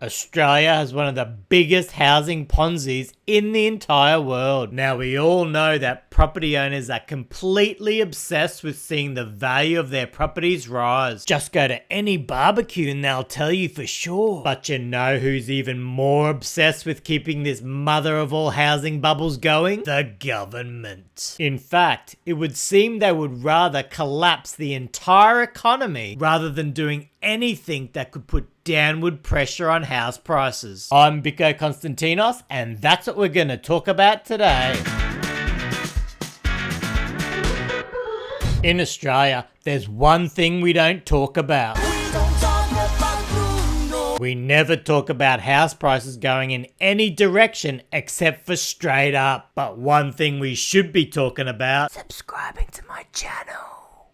Australia has one of the biggest housing Ponzi's in the entire world. Now, we all know that property owners are completely obsessed with seeing the value of their properties rise. Just go to any barbecue and they'll tell you for sure. But you know who's even more obsessed with keeping this mother of all housing bubbles going? The government. In fact, it would seem they would rather collapse the entire economy rather than doing anything that could put downward pressure on house prices. I'm Biko Konstantinos, and that's what we're going to talk about today. In Australia, there's one thing we don't talk about. We never talk about house prices going in any direction except for straight up. But one thing we should be talking about: subscribing to my channel.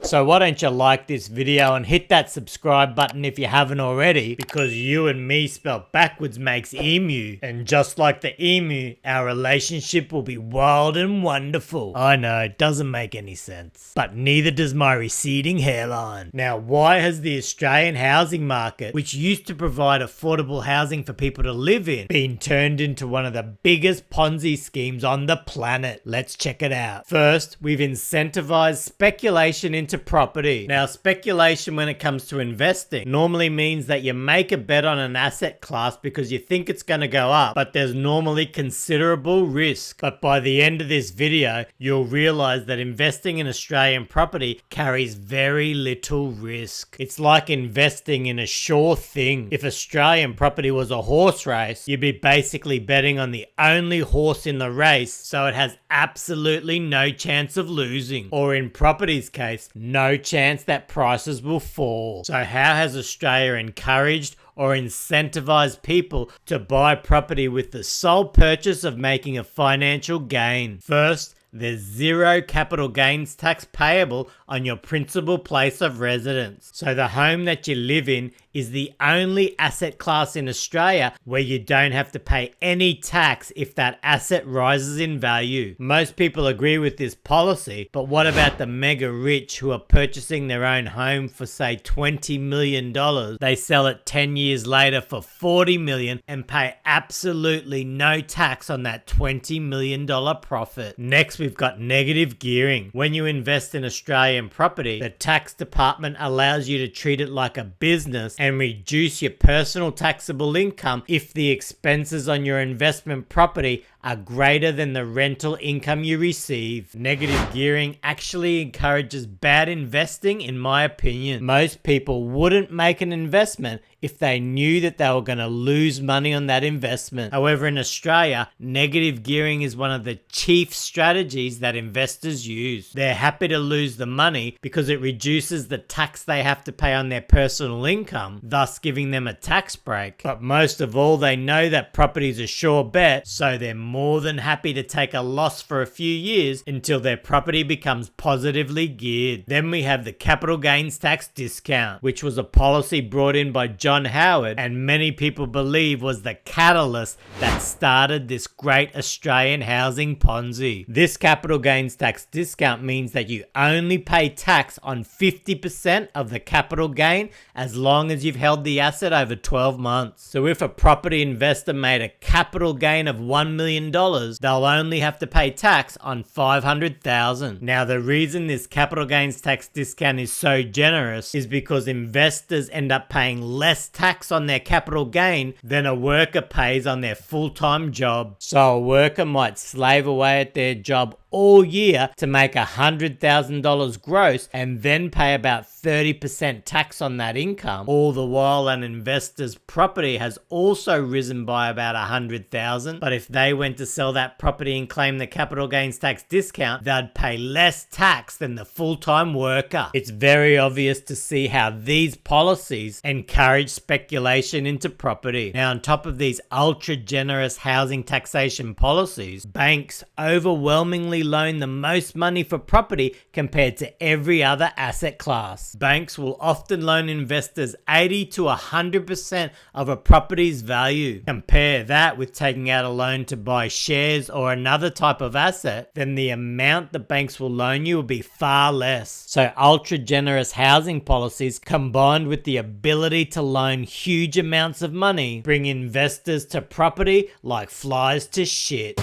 So why don't you like this video and hit that subscribe button if you haven't already, because you and me spelled backwards makes emu, and just like the emu, our relationship will be wild and wonderful. I know, it doesn't make any sense, but neither does my receding hairline. Now, why has the Australian housing market, which used to provide affordable housing for people to live in, been turned into one of the biggest Ponzi schemes on the planet? Let's check it out. First, we've incentivized speculation into property. Now, speculation when it comes to investing normally means that you make a bet on an asset class because you think it's going to go up, but there's normally considerable risk. But by the end of this video, you'll realize that investing in Australian property carries very little risk. It's like investing in a sure thing. If Australian property was a horse race, you'd be basically betting on the only horse in the race, so it has absolutely no chance of losing. Or in property's case, no chance that prices will fall. So how has Australia encouraged or incentivized people to buy property with the sole purpose of making a financial gain? First, there's zero capital gains tax payable on your principal place of residence. So the home that you live in is the only asset class in Australia where you don't have to pay any tax if that asset rises in value. Most people agree with this policy, but what about the mega rich who are purchasing their own home for say $20 million? They sell it 10 years later for $40 million and pay absolutely no tax on that $20 million profit. Next, we've got negative gearing. When you invest in Australian property, the tax department allows you to treat it like a business and reduce your personal taxable income if the expenses on your investment property are greater than the rental income you receive. Negative gearing actually encourages bad investing, in my opinion. Most people wouldn't make an investment if they knew that they were going to lose money on that investment. However, in Australia, negative gearing is one of the chief strategies that investors use. They're happy to lose the money because it reduces the tax they have to pay on their personal income, thus giving them a tax break. But most of all, they know that property is a sure bet, so they're more than happy to take a loss for a few years until their property becomes positively geared. Then we have the capital gains tax discount, which was a policy brought in by John Howard and many people believe was the catalyst that started this great Australian housing Ponzi. This capital gains tax discount means that you only pay tax on 50% of the capital gain as long as you've held the asset over 12 months. So if a property investor made a capital gain of $1 million, they'll only have to pay tax on $500,000. Now, the reason this capital gains tax discount is so generous is because investors end up paying less tax on their capital gain than a worker pays on their full-time job. So a worker might slave away at their job all year to make $100,000 gross and then pay about 30% tax on that income. All the while an investor's property has also risen by about $100,000, but if they went to sell that property and claim the capital gains tax discount, they'd pay less tax than the full-time worker. It's very obvious to see how these policies encourage speculation into property. Now, on top of these ultra generous housing taxation policies, banks overwhelmingly loan the most money for property compared to every other asset class. Banks will often loan investors 80 to 100% of a property's value. Compare that with taking out a loan to buy shares or another type of asset, then the amount the banks will loan you will be far less. So ultra generous housing policies combined with the ability to loan huge amounts of money, bring investors to property like flies to shit.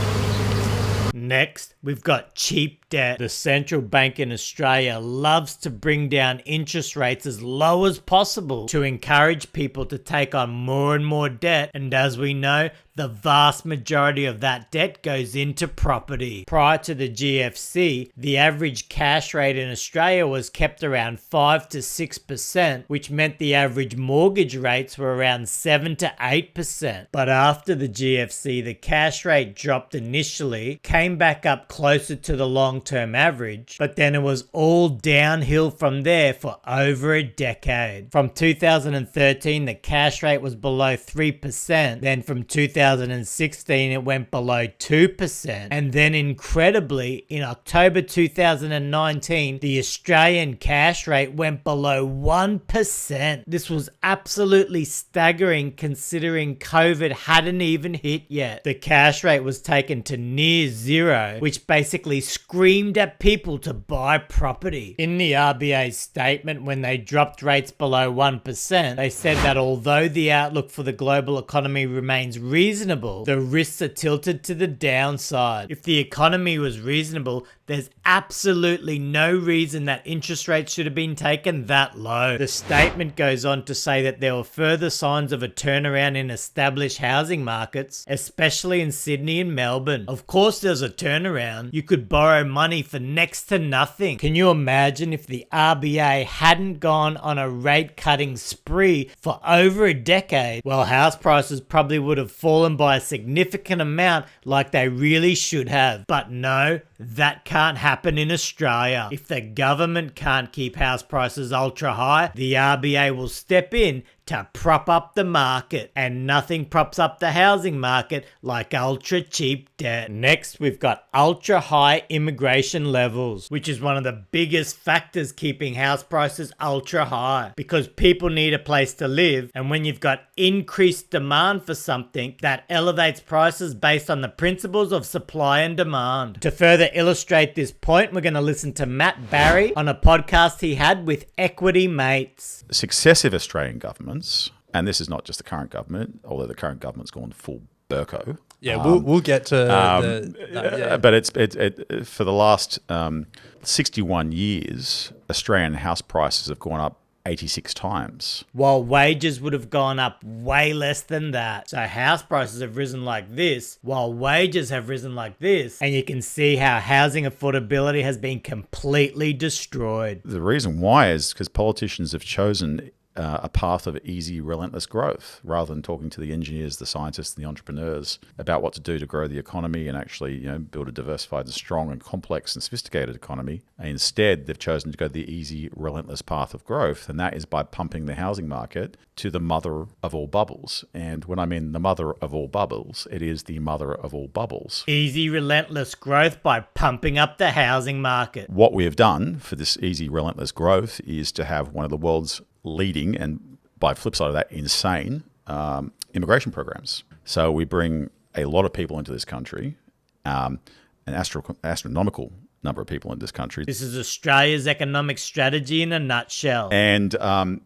Next, we've got cheap debt. The central bank in Australia loves to bring down interest rates as low as possible to encourage people to take on more and more debt, and as we know, the vast majority of that debt goes into property. Prior to the GFC, the average cash rate in Australia was kept around 5 to 6%, which meant the average mortgage rates were around 7 to 8%. But after the GFC, the cash rate dropped initially, came back up closer to the long-term average, but then it was all downhill from there for over a decade. From 2013, the cash rate was below 3%, then from 2016 it went below 2%, and then incredibly in October 2019 the Australian cash rate went below 1%. This was absolutely staggering considering COVID hadn't even hit yet. The cash rate was taken to near zero, which basically screamed at people to buy property. In the RBA's statement, when they dropped rates below 1%, they said that although the outlook for the global economy remains reasonable, the risks are tilted to the downside. If the economy was reasonable, there's absolutely no reason that interest rates should have been taken that low. The statement goes on to say that there were further signs of a turnaround in established housing markets, especially in Sydney and Melbourne. Of course there's a turnaround. You could borrow money for next to nothing. Can you imagine if the RBA hadn't gone on a rate cutting spree for over a decade? Well, house prices probably would have fallen by a significant amount like they really should have. But no, that can't happen in Australia. If the government can't keep house prices ultra high, the RBA will step in to prop up the market, and nothing props up the housing market like ultra cheap debt. Next, we've got ultra high immigration levels, which is one of the biggest factors keeping house prices ultra high, because people need a place to live, and when you've got increased demand for something, that elevates prices based on the principles of supply and demand. To further illustrate this point, we're going to listen to Matt Barry on a podcast he had with Equity Mates. Successive Australian governments, and this is not just the current government, although the current government's gone full burko. Yeah, we'll get to but it's for the last 61 years, Australian house prices have gone up 86 times. While wages would have gone up way less than that. So house prices have risen like this, while wages have risen like this. And you can see how housing affordability has been completely destroyed. The reason why is because politicians have chosen a path of easy, relentless growth, rather than talking to the engineers, the scientists, and the entrepreneurs about what to do to grow the economy and actually, build a diversified and strong and complex and sophisticated economy. And instead, they've chosen to go the easy, relentless path of growth, and that is by pumping the housing market to the mother of all bubbles. And when I mean the mother of all bubbles, it is the mother of all bubbles. Easy, relentless growth by pumping up the housing market. What we have done for this easy, relentless growth is to have one of the world's leading, and by flip side of that, insane immigration programs. So we bring a lot of people into this country, an astronomical number of people in this country. This is Australia's economic strategy in a nutshell. And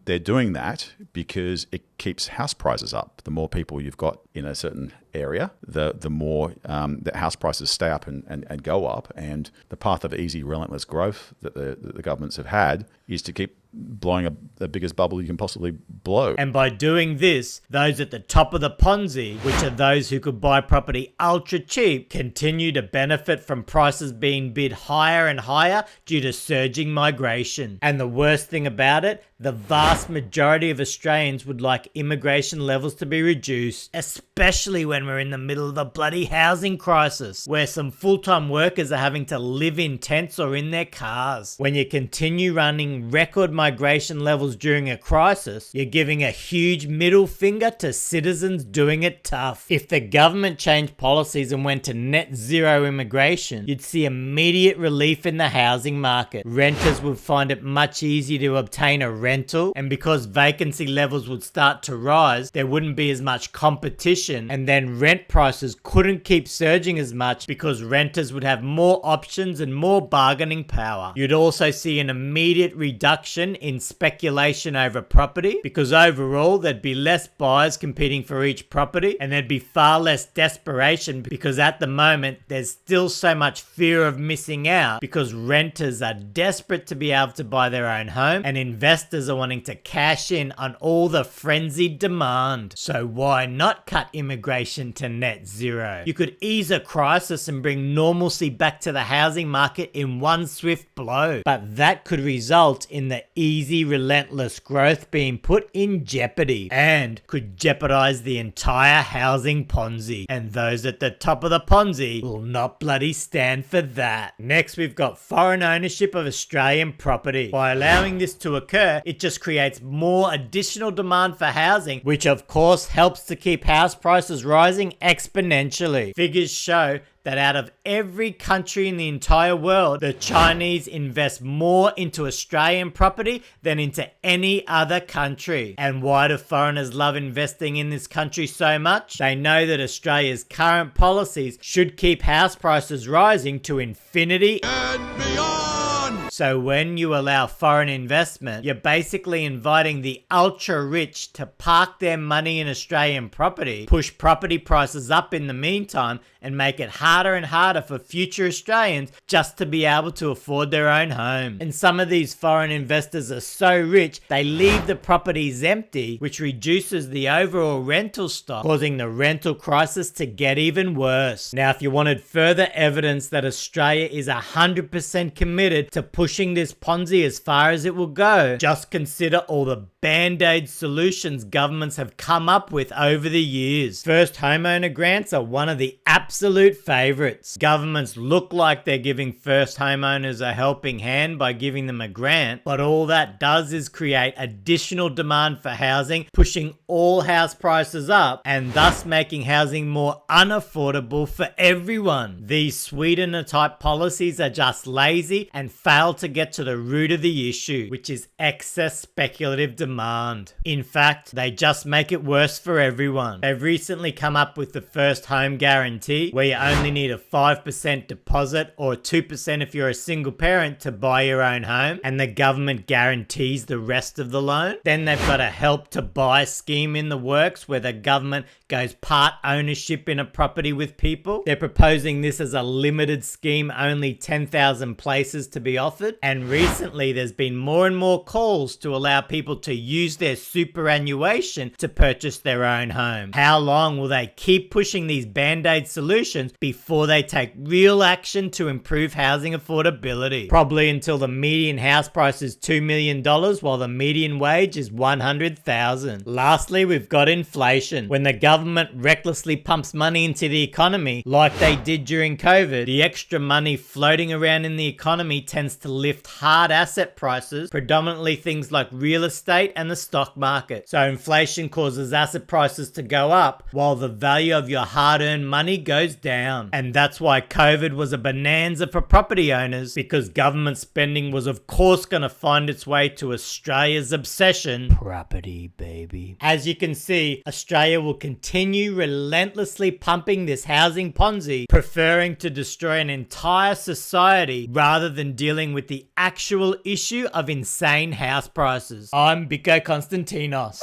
they're doing that because it keeps house prices up. The more people you've got in a certain area, the more that house prices stay up and go up. And the path of easy, relentless growth that the governments have had is to keep blowing up the biggest bubble you can possibly blow. And by doing this, those at the top of the Ponzi, which are those who could buy property ultra cheap, continue to benefit from prices being bid higher and higher due to surging migration. And the worst thing about it, the vast majority of Australians would like immigration levels to be reduced, especially when we're in the middle of a bloody housing crisis, where some full-time workers are having to live in tents or in their cars. When you continue running record migration levels during a crisis, you're giving a huge middle finger to citizens doing it tough. If the government changed policies and went to net zero immigration, you'd see immediate relief in the housing market. Renters would find it much easier to obtain a rental, and because vacancy levels would start to rise, there wouldn't be as much competition, and then rent prices couldn't keep surging as much because renters would have more options and more bargaining power. You'd also see an immediate reduction in speculation over property, because overall there'd be less buyers competing for each property, and there'd be far less desperation, because at the moment there's still so much fear of missing out because renters are desperate to be able to buy their own home and investors are wanting to cash in on all the frenzied demand. So why not cut immigration to net zero? You could ease a crisis and bring normalcy back to the housing market in one swift blow, but that could result in the easy, relentless growth being put in jeopardy and could jeopardize the entire housing Ponzi, and those at the top of the Ponzi will not bloody stand for that. Next, we've got foreign ownership of Australian property. By allowing this to occur, it just creates more additional demand for housing, which of course helps to keep house prices rising exponentially. Figures show that out of every country in the entire world, the Chinese invest more into Australian property than into any other country. And why do foreigners love investing in this country so much? They know that Australia's current policies should keep house prices rising to infinity and beyond. So when you allow foreign investment, you're basically inviting the ultra rich to park their money in Australian property, push property prices up in the meantime, and make it harder and harder for future Australians just to be able to afford their own home. And some of these foreign investors are so rich, they leave the properties empty, which reduces the overall rental stock, causing the rental crisis to get even worse. Now, if you wanted further evidence that Australia is 100% committed to pushing this Ponzi as far as it will go, just consider all the band-aid solutions governments have come up with over the years. First homeowner grants are one of the absolute favorites. Governments look like they're giving first homeowners a helping hand by giving them a grant, but all that does is create additional demand for housing, pushing all house prices up and thus making housing more unaffordable for everyone. These sweetener type policies are just lazy and fail to get to the root of the issue, which is excess speculative demand. In fact, they just make it worse for everyone. They've recently come up with the first home guarantee, where you only need a 5% deposit or 2% if you're a single parent to buy your own home, and the government guarantees the rest of the loan. Then they've got a help to buy scheme in the works, where the government goes part ownership in a property with people. They're proposing this as a limited scheme, only 10,000 places to be offered. And recently there's been more and more calls to allow people to use their superannuation to purchase their own home. How long will they keep pushing these band-aid solutions before they take real action to improve housing affordability? Probably until the median house price is $2 million while the median wage is $100,000. Lastly, we've got inflation. When the government recklessly pumps money into the economy like they did during COVID, the extra money floating around in the economy tends to lift hard asset prices, predominantly things like real estate and the stock market. So inflation causes asset prices to go up while the value of your hard-earned money goes down. And that's why COVID was a bonanza for property owners, because government spending was of course going to find its way to Australia's obsession, property, baby. As you can see, Australia will continue relentlessly pumping this housing Ponzi, preferring to destroy an entire society rather than dealing with the actual issue of insane house prices. I'm Biko Konstantinos.